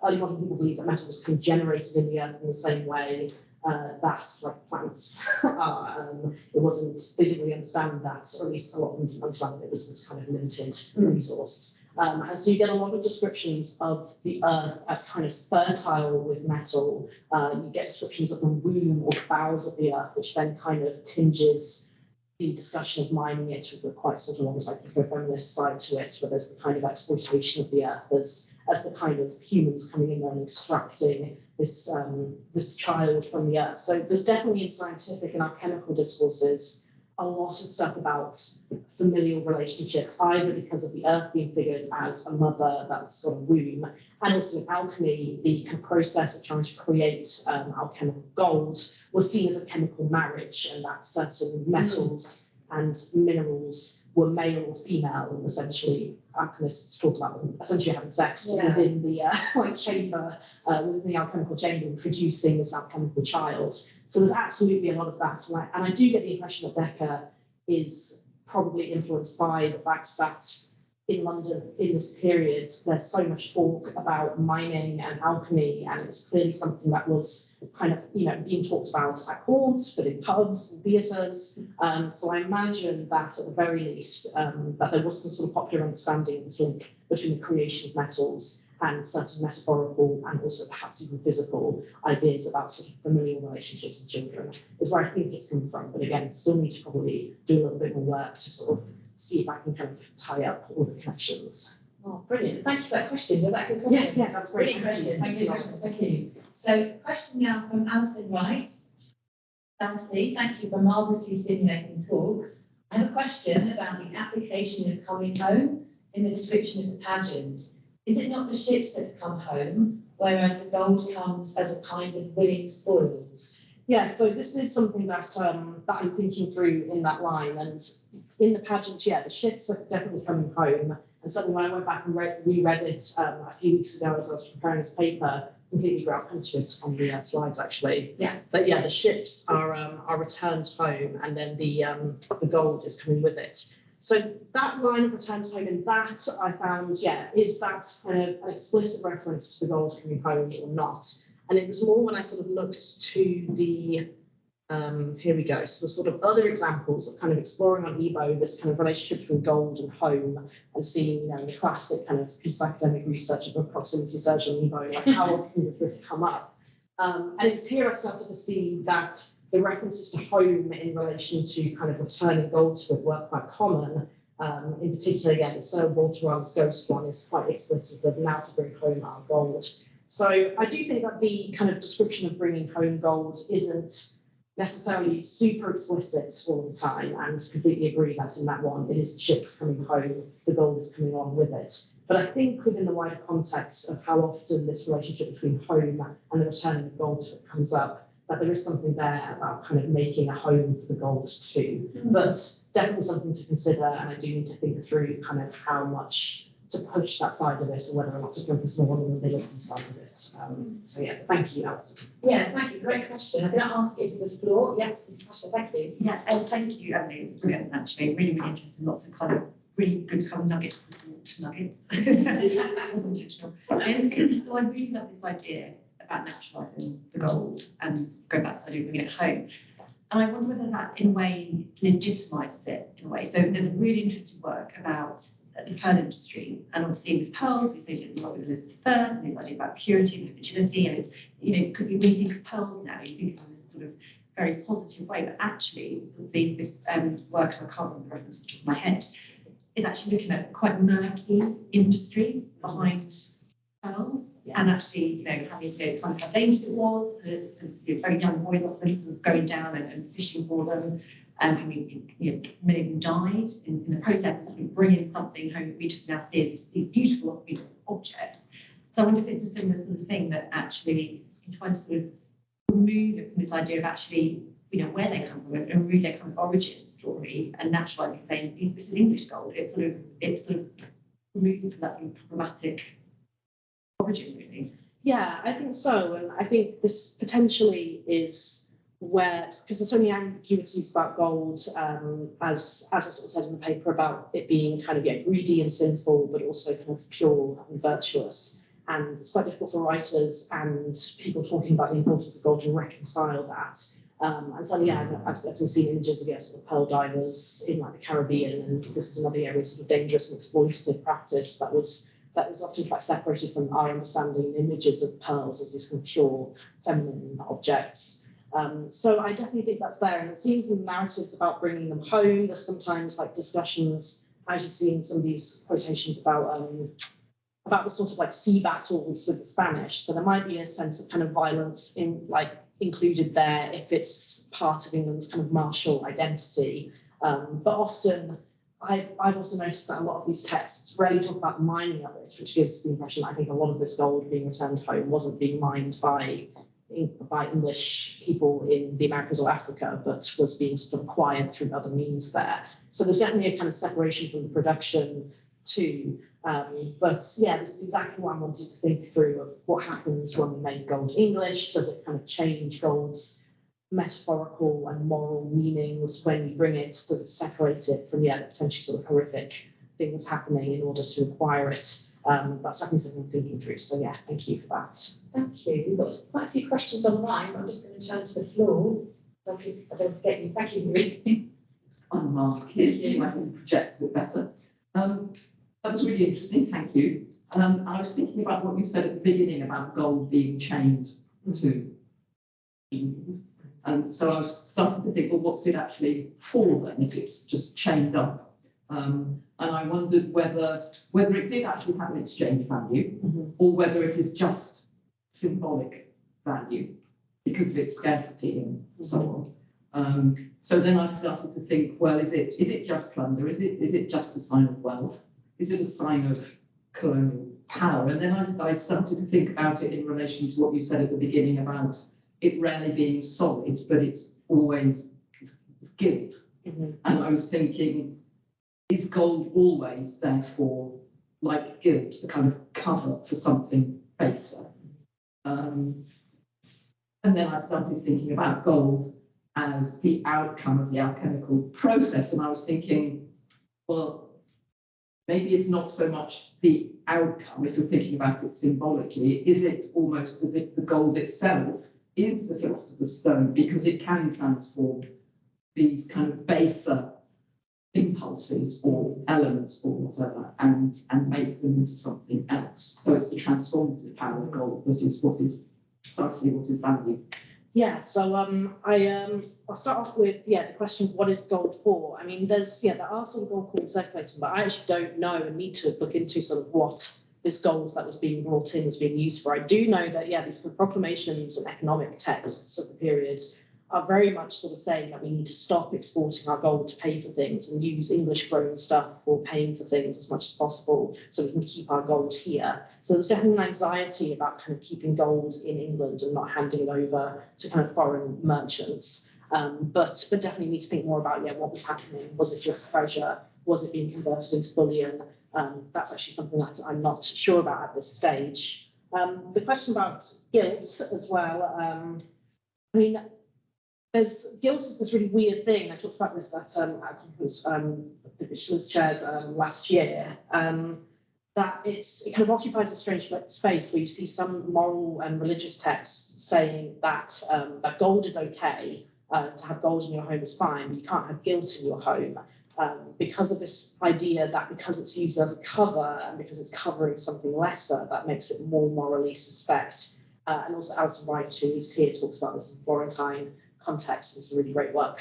early modern people believe that metal was kind of generated in the earth in the same way that like plants are. They didn't really understand that, or at least a lot of them didn't understand that it was this kind of limited resource. And so you get a lot of descriptions of the earth as kind of fertile with metal. You get descriptions of the womb or the bowels of the earth, which then kind of tinges the discussion of mining it with a quite sort of almost like eco-feminist side to it, where there's the kind of exploitation of the earth as the kind of humans coming in there and extracting this child from the earth. So there's definitely in scientific and alchemical discourses a lot of stuff about familial relationships, either because of the earth being figured as a mother, that's sort of womb, and also in alchemy, the kind of process of trying to create alchemical gold was seen as a chemical marriage, and that certain metals and minerals were male or female, and essentially alchemists talked about them essentially having sex within the like chamber, within the alchemical chamber, and producing this alchemical child. So there's absolutely a lot of that, and I do get the impression that Decker is probably influenced by the fact that in London in this period there's so much talk about mining and alchemy, and it's clearly something that was kind of being talked about at courts, but in pubs and theatres. So I imagine that at the very least that there was some sort of popular understanding of this link between the creation of metals and certain metaphorical and also perhaps even physical ideas about sort of familial relationships and children is where I think it's coming from. But again, still need to probably do a little bit more work to sort of see if I can kind of tie up all the connections. Oh, brilliant. Thank you for that question. Was that a good question? Yes, yeah, that's great. Brilliant question. Thank you. Thank you. So, question now from Alison Wright. Alison, thank you for a marvellously stimulating talk. I have a question about the application of coming home in the description of the pageant. Is it not the ships that come home, whereas the gold comes as a kind of willing spoils? Yeah, so this is something that I'm thinking through in that line. And in the pageant, the ships are definitely coming home. And certainly when I went back and reread it a few weeks ago as I was preparing this paper, completely forgot to put it on the slides actually. Yeah. But yeah, the ships are returned home, and then the gold is coming with it. So that line of return to home, and that I found, is that kind of an explicit reference to the gold coming home or not? And it was more when I sort of looked to the, here we go, so the sort of other examples of kind of exploring on EBO this kind of relationship between gold and home, and seeing, the classic kind of piece of academic research of a proximity search on EBO, like how often does this come up? And it's here I started to see that the references to home in relation to kind of returning gold to it were quite common. In particular, again, the Sir Walter Raleigh's ghost one is quite explicit of now to bring home our gold. So I do think that the kind of description of bringing home gold isn't necessarily super explicit all the time, and completely agree that in that one, it is the ships coming home, the gold is coming on with it. But I think within the wider context of how often this relationship between home and the returning of gold comes up, that there is something there about kind of making a home for the gold too. But definitely something to consider, and I do need to think through kind of how much to push that side of it, or whether or not to focus more on the mobility side of it. So yeah, thank you, Alison. Yeah, thank you. Great question. I'm going to ask it to the floor. Yes, Natasha, thank you. Yeah, thank you, Emily. It's brilliant, actually. Really, really interesting. Lots of kind of really good kind of nuggets. Nuggets. That wasn't intentional. So I really love this idea about naturalising the gold and going back to the idea of bringing it home. And I wonder whether that, in a way, legitimises it in a way. So there's a really interesting work about the pearl industry, and obviously with pearls, we associate a lot with Elizabeth I and the idea about purity and virginity, and it's, you know, could be, when you think of pearls now, you think of them in this sort of very positive way, but actually this work, I can't remember the reference off the top of my head, is actually looking at quite murky industry behind pearls, and actually, you know, having, you know, kind of how dangerous it was, you know, very young boys often sort of going down and fishing for them. I mean, you know, many of them died in the process of sort of bringing something home that we just now see as these beautiful, you know, objects. So I wonder if it's a similar sort of thing that actually, in trying to sort of remove it from this idea of actually, you know, where they come from and really their kind of origin story, and naturalising, saying this is English gold. It sort of removes it from that sort of problematic origin, really. Yeah, I think so, and I think this potentially is where, because there's so many ambiguities about gold, as I sort of said in the paper, about it being kind of, yeah, greedy and sinful, but also kind of pure and virtuous. And it's quite difficult for writers and people talking about the importance of gold to reconcile that. And so, yeah, I've definitely seen images of, yeah, sort of pearl divers in like the Caribbean, and this is another area of sort of dangerous and exploitative practice that was often quite separated from our understanding and images of pearls as these kind of pure feminine objects. So I definitely think that's there, and it seems in the narratives about bringing them home, there's sometimes like discussions, as you've seen some of these quotations about the sort of like sea battles with the Spanish. So there might be a sense of kind of violence included there if it's part of England's kind of martial identity. But often I've also noticed that a lot of these texts rarely talk about the mining of it, which gives the impression I think a lot of this gold being returned home wasn't being mined by English people in the Americas or Africa, but was being sort of acquired through other means there. So there's definitely a kind of separation from the production too. But yeah, this is exactly what I wanted to think through of what happens when we make gold English. Does it kind of change gold's metaphorical and moral meanings when you bring it? Does it separate it from, yeah, the potentially sort of horrific things happening in order to acquire it? That's definitely something I'm thinking through. So yeah, thank you for that. Thank you. We've got quite a few questions online. I'm just going to turn to the floor. So I don't forget you. Thank you, Marie. Unmask here, I can project a bit better. That was really interesting, thank you. I was thinking about what you said at the beginning about gold being chained to, and so I was starting to think, well, what's it actually for then, if it's just chained up? And I wondered whether it did actually have an exchange value, or whether it is just symbolic value because of its scarcity and so on. So then I started to think, well, is it just plunder? Is it just a sign of wealth? Is it a sign of colonial power? And then I started to think about it in relation to what you said at the beginning about it rarely being solid, but it's always gilt. And I was thinking, is gold always, therefore, like gilt, a kind of cover for something baser? And then I started thinking about gold as the outcome of the alchemical process, and I was thinking, well, maybe it's not so much the outcome, if you're thinking about it symbolically. Is it almost as if the gold itself is the philosopher's stone, because it can transform these kind of baser impulses or elements or whatever and make them into something else. So it's the transformative power of gold that is what is precisely what is value? Yeah, so I'll start off with the question of what is gold for? I mean, there are sort of gold coins circulating, but I actually don't know and need to look into sort of what this gold that was being brought in was being used for. I do know that these kind of proclamations and economic texts of the period are very much sort of saying that we need to stop exporting our gold to pay for things and use English grown stuff for paying for things as much as possible so we can keep our gold here. So there's definitely an anxiety about kind of keeping gold in England and not handing it over to kind of foreign merchants. But definitely need to think more about what was happening. Was it just treasure? Was it being converted into bullion? That's actually something that I'm not sure about at this stage. The question about guilt as well. I mean, guilt is this really weird thing. I talked about this at a conference which Liz chaired last year. That it kind of occupies a strange space where you see some moral and religious texts saying that that gold is okay, to have gold in your home is fine, but you can't have guilt in your home. Because of this idea that because it's used as a cover and because it's covering something lesser, that makes it more morally suspect. And also Alison Wright, who is here, talks about this in Florentine context. It's really great work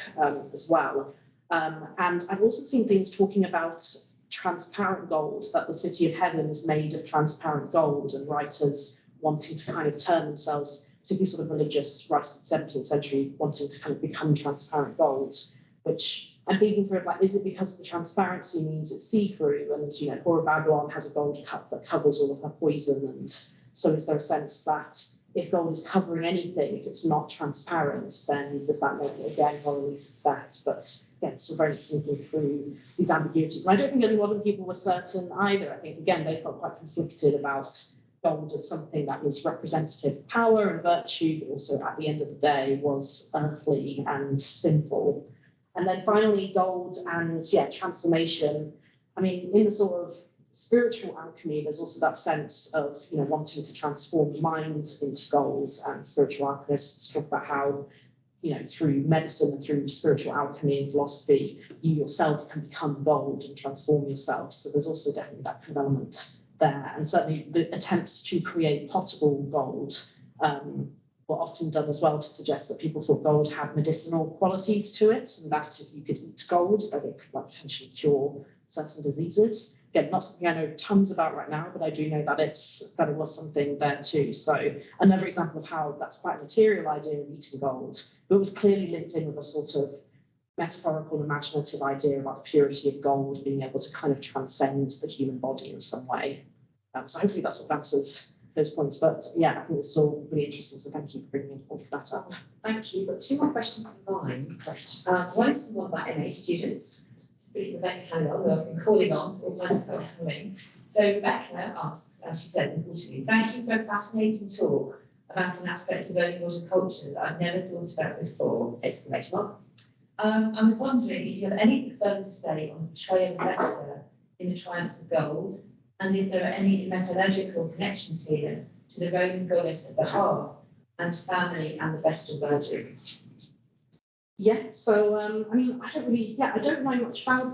as well. And I've also seen things talking about transparent gold, that the city of heaven is made of transparent gold, and writers wanting to kind of turn themselves, particularly sort of religious writers of the 17th century, wanting to kind of become transparent gold, which I'm thinking through is it because the transparency means it's see-through, and poor Babylon has a gold cup that covers all of her poison, and so is there a sense that if gold is covering anything, if it's not transparent, then does that make it again morally suspect? But it's very much thinking through these ambiguities. And I don't think any modern people were certain either. I think again they felt quite conflicted about gold as something that was representative of power and virtue, but also at the end of the day was earthly and sinful. And then finally, gold and transformation. I mean, in the sort of spiritual alchemy, there's also that sense of wanting to transform the mind into gold, and spiritual alchemists talk about how through medicine and through spiritual alchemy and philosophy, you yourself can become gold and transform yourself. So there's also definitely that kind of element there, and certainly the attempts to create potable gold were often done as well to suggest that people thought gold had medicinal qualities to it, and that if you could eat gold, that it could potentially cure certain diseases. Again, not something I know tons about right now, but I do know that it was something there too. So another example of how that's quite a material idea of eating gold, but it was clearly linked in with a sort of metaphorical, imaginative idea about the purity of gold being able to kind of transcend the human body in some way. So hopefully that sort of answers those points. But I think it's all really interesting. So thank you for bringing all of that up. Thank you. We've got two more questions online. One is from one of our MA students. Rebecca Hannell, who I've been calling on for almost the first morning. So Rebecca asks, as she said importantly, thank you for a fascinating talk about an aspect of early modern culture that I've never thought about before! Exclamation mark. I was wondering if you have anything further to say on the portrayal of Vesta in the Triumphs of Gold, and if there are any metallurgical connections here to the Roman goddess of the hearth and family and the Vestal Virgins. So I mean, I don't know much about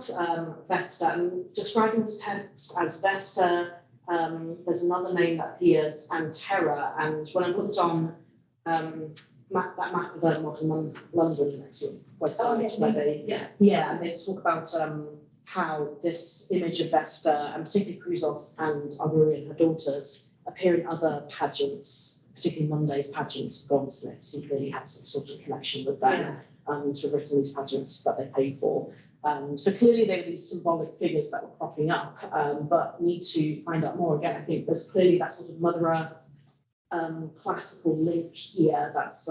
Vesta. I'm describing this text as Vesta. There's another name that appears, and Terra. And when I looked on that map of early modern London, it's a website where and they talk about how this image of Vesta, and particularly Chrysos and Aurelian, her daughters, appear in other pageants, particularly Monday's pageants of goldsmiths, who clearly had some sort of connection with them. To have written these pageants that they paid for. So clearly there were these symbolic figures that were cropping up, but need to find out more. Again, I think there's clearly that sort of Mother Earth classical link here that's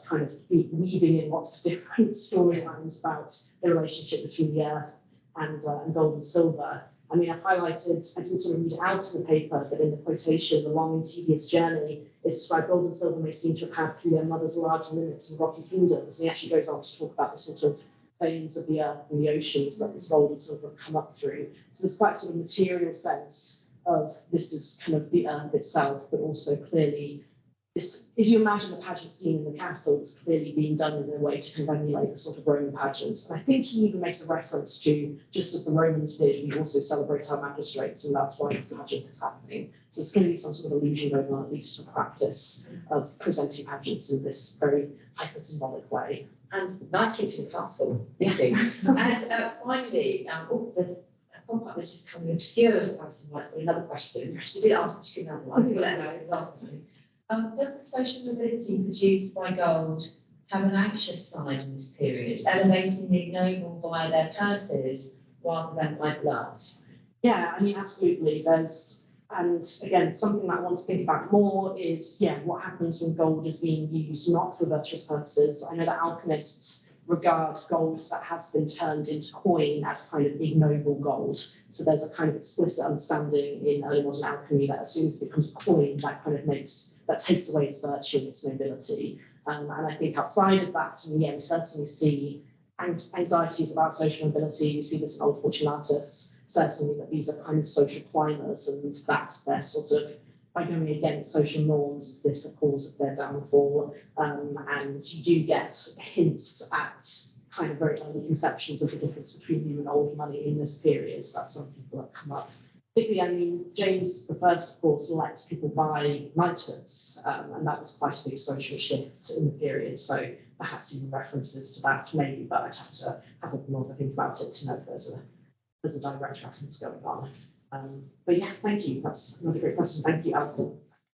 kind of weaving in lots of different storylines about the relationship between the earth and gold and silver. I mean, I've highlighted, I didn't sort of read it out in the paper, but in the quotation, the long and tedious journey is described. Gold and silver may seem to have had through their mother's large limits and rocky kingdoms. And he actually goes on to talk about the sort of veins of the earth and the oceans that this gold and silver have come up through. So there's quite sort of material sense of this is kind of the earth itself, but also clearly this, if you imagine the pageant scene in the castle, it's clearly being done in a way to kind of emulate the sort of Roman pageants. And I think he even makes a reference to, just as the Romans did, we also celebrate our magistrates, and that's why this pageant is happening. So it's clearly some sort of illusion going on, at least a practice of presenting pageants in this very hyper-symbolic way. And nice looking castle, thank you. And finally, there's a pop-up that's just coming obscured by some lights, but another question. She did ask me another one. I think we'll let her know last time. Does the social mobility produced by gold have an anxious side in this period, elevating the ignoble via their purses rather than by blood? Yeah, I mean, absolutely. And again, something that I want to think about more is, what happens when gold is being used not for virtuous purposes. I know that alchemists regard gold that has been turned into coin as kind of ignoble gold. So there's a kind of explicit understanding in early modern alchemy that as soon as it becomes a coin, that takes away its virtue and its nobility. And I think outside of that, we certainly see anxieties about social mobility. We see this in Old Fortunatus, certainly, that these are kind of social climbers, and that they're sort of, by going against social norms, is this a cause of their downfall. And you do get hints at kind of very early conceptions of the difference between new and old money in this period. So that's some people that come up. Particularly, I mean, James I, of course, let people buy knighthoods, and that was quite a big social shift in the period. So perhaps even references to that maybe, but I'd have to have a bit more of a think about it to know if there's a direct reference going on. But yeah, thank you. That's another great question. Thank you, Alison.